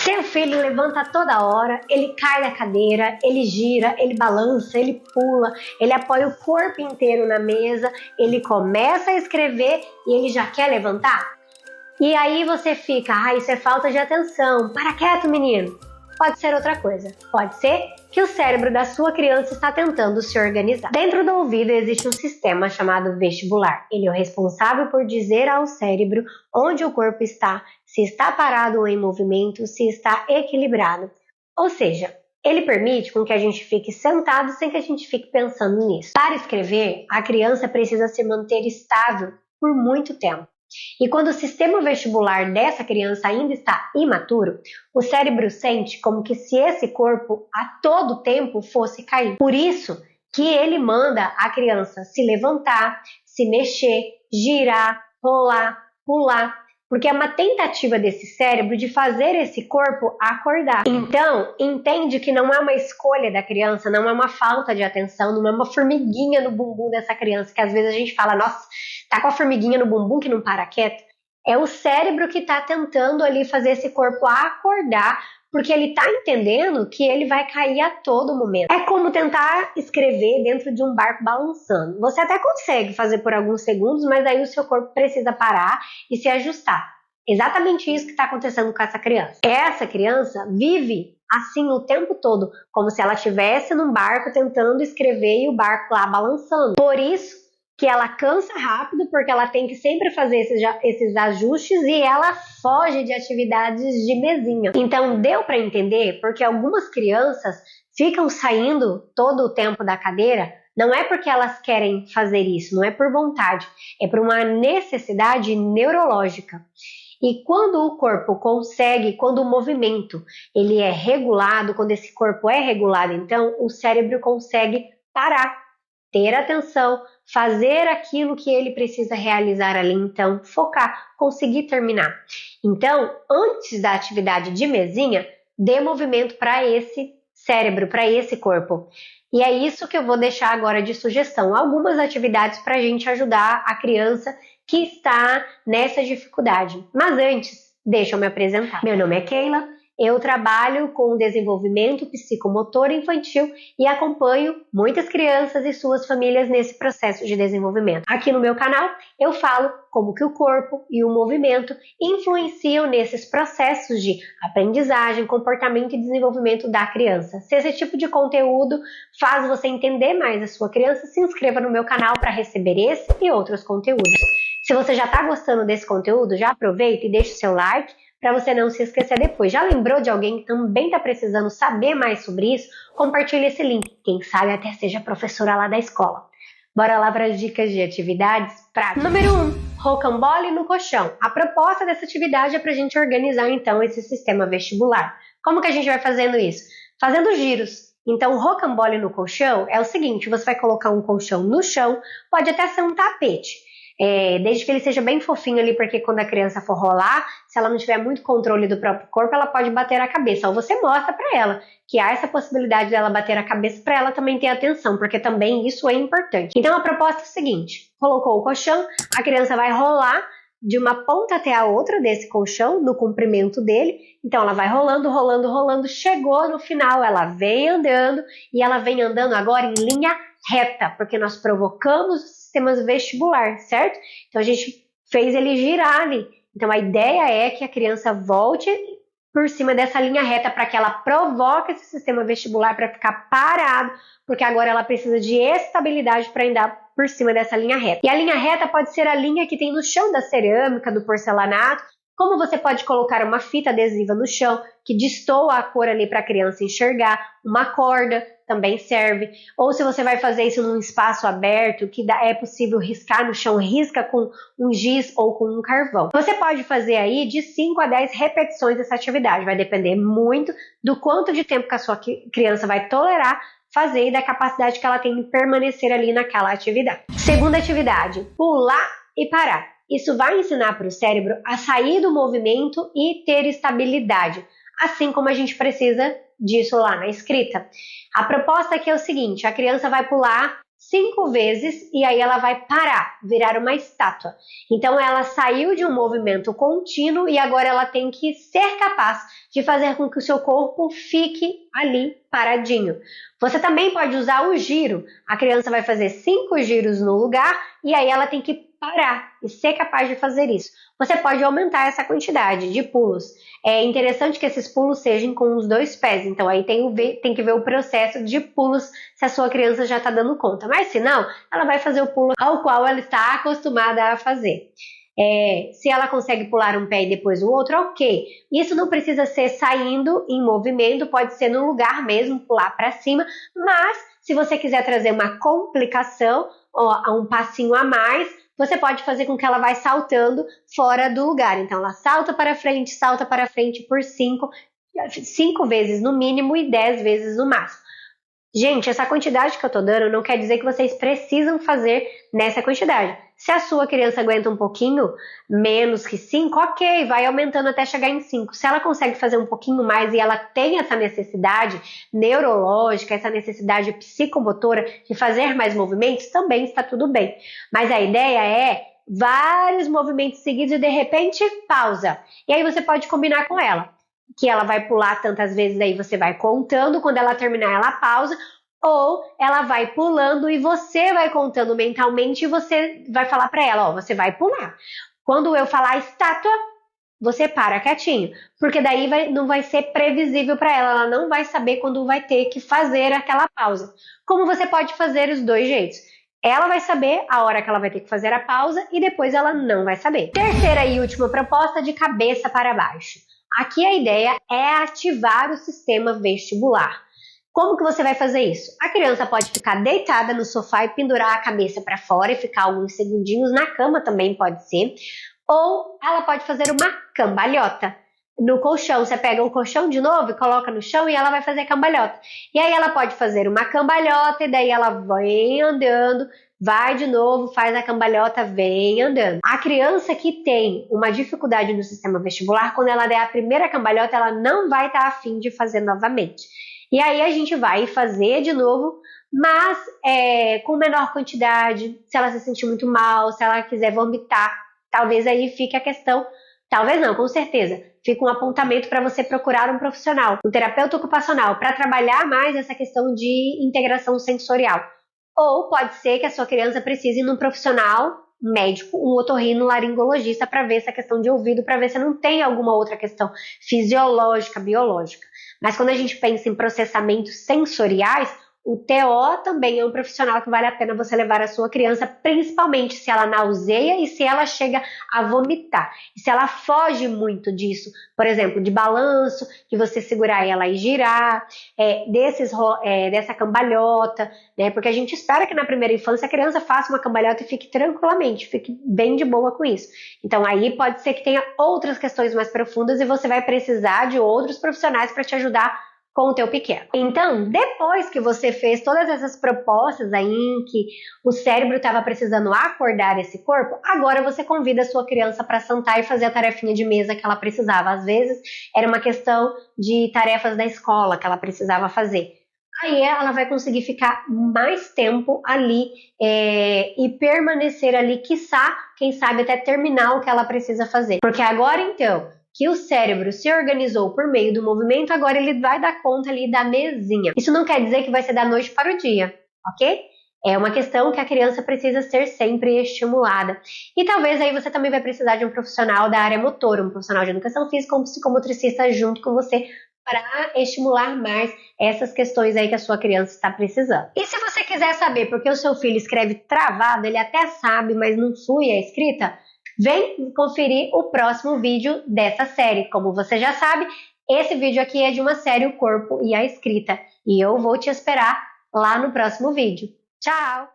Seu filho levanta toda hora, ele cai da cadeira, ele gira, ele balança, ele pula, ele apoia o corpo inteiro na mesa, ele começa a escrever e ele já quer levantar? E aí você fica, isso é falta de atenção, para quieto menino. Pode ser outra coisa, pode ser que o cérebro da sua criança está tentando se organizar. Dentro do ouvido existe um sistema chamado vestibular. Ele é o responsável por dizer ao cérebro onde o corpo está, se está parado ou em movimento, se está equilibrado. Ou seja, ele permite com que a gente fique sentado sem que a gente fique pensando nisso. Para escrever, a criança precisa se manter estável por muito tempo. E quando o sistema vestibular dessa criança ainda está imaturo, o cérebro sente como que se esse corpo a todo tempo fosse cair. Por isso que ele manda a criança se levantar, se mexer, girar, rolar, pular, porque é uma tentativa desse cérebro de fazer esse corpo acordar. Então, entende que não é uma escolha da criança, não é uma falta de atenção, não é uma formiguinha no bumbum dessa criança, que às vezes a gente fala, nossa, tá com a formiguinha no bumbum que não para quieto. É o cérebro que tá tentando ali fazer esse corpo acordar, porque ele tá entendendo que ele vai cair a todo momento. É como tentar escrever dentro de um barco balançando. Você até consegue fazer por alguns segundos, mas aí o seu corpo precisa parar e se ajustar. Exatamente isso que está acontecendo com essa criança. Essa criança vive assim o tempo todo, como se ela estivesse num barco tentando escrever e o barco lá balançando. Por isso que ela cansa rápido, porque ela tem que sempre fazer esses ajustes e ela foge de atividades de mesinha. Então deu para entender porque algumas crianças ficam saindo todo o tempo da cadeira, não é porque elas querem fazer isso, não é por vontade, é por uma necessidade neurológica. E quando o corpo consegue, quando o movimento ele é regulado, quando esse corpo é regulado, então o cérebro consegue parar, ter atenção, fazer aquilo que ele precisa realizar ali, então focar, conseguir terminar. Então, antes da atividade de mesinha, dê movimento para esse cérebro, para esse corpo. E é isso que eu vou deixar agora de sugestão, algumas atividades para a gente ajudar a criança que está nessa dificuldade. Mas antes, deixa eu me apresentar. Meu nome é Keila. Eu trabalho com desenvolvimento psicomotor infantil e acompanho muitas crianças e suas famílias nesse processo de desenvolvimento. Aqui no meu canal eu falo como que o corpo e o movimento influenciam nesses processos de aprendizagem, comportamento e desenvolvimento da criança. Se esse tipo de conteúdo faz você entender mais a sua criança, se inscreva no meu canal para receber esse e outros conteúdos. Se você já está gostando desse conteúdo, já aproveita e deixa o seu like, para você não se esquecer depois. Já lembrou de alguém que também está precisando saber mais sobre isso? Compartilhe esse link. Quem sabe até seja professora lá da escola. Bora lá para as dicas de atividades práticas. Número 1. Rocambole no colchão. A proposta dessa atividade é para a gente organizar então esse sistema vestibular. Como que a gente vai fazendo isso? Fazendo giros. Então, o rocambole no colchão é o seguinte, você vai colocar um colchão no chão, pode até ser um tapete. Desde que ele seja bem fofinho ali, porque quando a criança for rolar, se ela não tiver muito controle do próprio corpo, ela pode bater a cabeça. Ou você mostra para ela que há essa possibilidade dela bater a cabeça para ela também ter atenção, porque também isso é importante. Então a proposta é a seguinte, colocou o colchão, a criança vai rolar de uma ponta até a outra desse colchão, no comprimento dele, então ela vai rolando, rolando, rolando, chegou no final, ela vem andando, e ela vem andando agora em linha reta, porque nós provocamos o sistema vestibular, certo? Então a gente fez ele girar ali. Então a ideia é que a criança volte por cima dessa linha reta para que ela provoque esse sistema vestibular para ficar parado, porque agora ela precisa de estabilidade para andar por cima dessa linha reta. E a linha reta pode ser a linha que tem no chão da cerâmica, do porcelanato, como você pode colocar uma fita adesiva no chão que destoa a cor ali para a criança enxergar, uma corda também serve, ou se você vai fazer isso num espaço aberto, que é possível riscar no chão, risca com um giz ou com um carvão. Você pode fazer aí de 5 a 10 repetições dessa atividade, vai depender muito do quanto de tempo que a sua criança vai tolerar fazer e da capacidade que ela tem de permanecer ali naquela atividade. Segunda atividade, pular e parar. Isso vai ensinar para o cérebro a sair do movimento e ter estabilidade, assim como a gente precisa disso lá na escrita. A proposta aqui é o seguinte, a criança vai pular 5 vezes e aí ela vai parar, virar uma estátua. Então ela saiu de um movimento contínuo e agora ela tem que ser capaz de fazer com que o seu corpo fique ali paradinho. Você também pode usar o giro. A criança vai fazer 5 giros no lugar e aí ela tem que parar e ser capaz de fazer isso. Você pode aumentar essa quantidade de pulos. É interessante que esses pulos sejam com os 2 pés, então aí tem que ver o processo de pulos se a sua criança já está dando conta. Mas se não, ela vai fazer o pulo ao qual ela está acostumada a fazer. Se ela consegue pular um pé e depois o outro, ok. Isso não precisa ser saindo em movimento, pode ser no lugar mesmo, pular para cima, mas se você quiser trazer uma complicação, um passinho a mais, você pode fazer com que ela vai saltando fora do lugar. Então ela salta para frente por 5 vezes no mínimo e 10 vezes no máximo. Gente, essa quantidade que eu tô dando não quer dizer que vocês precisam fazer nessa quantidade. Se a sua criança aguenta um pouquinho menos que 5, ok, vai aumentando até chegar em 5. Se ela consegue fazer um pouquinho mais e ela tem essa necessidade neurológica, essa necessidade psicomotora de fazer mais movimentos, também está tudo bem. Mas a ideia é vários movimentos seguidos e de repente pausa. E aí você pode combinar com ela que ela vai pular tantas vezes, aí você vai contando, quando ela terminar ela pausa, ou ela vai pulando e você vai contando mentalmente e você vai falar para ela, ó, você vai pular. Quando eu falar estátua, você para quietinho, porque daí não vai ser previsível para ela não vai saber quando vai ter que fazer aquela pausa. Como você pode fazer os 2 jeitos. Ela vai saber a hora que ela vai ter que fazer a pausa e depois ela não vai saber. Terceira e última proposta, de cabeça para baixo. Aqui a ideia é ativar o sistema vestibular. Como que você vai fazer isso? A criança pode ficar deitada no sofá e pendurar a cabeça para fora e ficar alguns segundinhos na cama, também pode ser. Ou ela pode fazer uma cambalhota. No colchão, você pega o colchão de novo e coloca no chão e ela vai fazer cambalhota. E aí ela pode fazer uma cambalhota e daí ela vem andando, vai de novo, faz a cambalhota, vem andando. A criança que tem uma dificuldade no sistema vestibular, quando ela der a primeira cambalhota, ela não vai estar afim de fazer novamente. E aí a gente vai fazer de novo, mas com menor quantidade, se ela se sentir muito mal, se ela quiser vomitar, talvez aí fique a questão, talvez não, com certeza, fica um apontamento para você procurar um profissional, um terapeuta ocupacional, para trabalhar mais essa questão de integração sensorial. Ou pode ser que a sua criança precise ir num profissional, um médico, um otorrinolaringologista para ver essa questão de ouvido, para ver se não tem alguma outra questão fisiológica, biológica. Mas quando a gente pensa em processamentos sensoriais, o TO também é um profissional que vale a pena você levar a sua criança, principalmente se ela nauseia e se ela chega a vomitar. E se ela foge muito disso, por exemplo, de balanço, de você segurar ela e girar, dessa cambalhota, né? Porque a gente espera que na primeira infância a criança faça uma cambalhota e fique tranquilamente, fique bem de boa com isso. Então aí pode ser que tenha outras questões mais profundas e você vai precisar de outros profissionais para te ajudar com o teu pequeno. Então, depois que você fez todas essas propostas aí em que o cérebro estava precisando acordar esse corpo, agora você convida a sua criança para sentar e fazer a tarefinha de mesa que ela precisava. Às vezes era uma questão de tarefas da escola que ela precisava fazer. Aí ela vai conseguir ficar mais tempo ali e permanecer ali, quiçá, quem sabe até terminar o que ela precisa fazer. Porque agora então que o cérebro se organizou por meio do movimento, agora ele vai dar conta ali da mesinha. Isso não quer dizer que vai ser da noite para o dia, ok? É uma questão que a criança precisa ser sempre estimulada. E talvez aí você também vai precisar de um profissional da área motora, um profissional de educação física, um psicomotricista junto com você para estimular mais essas questões aí que a sua criança está precisando. E se você quiser saber por que o seu filho escreve travado, ele até sabe, mas não flui a escrita, vem conferir o próximo vídeo dessa série. Como você já sabe, esse vídeo aqui é de uma série O Corpo e a Escrita. E eu vou te esperar lá no próximo vídeo. Tchau!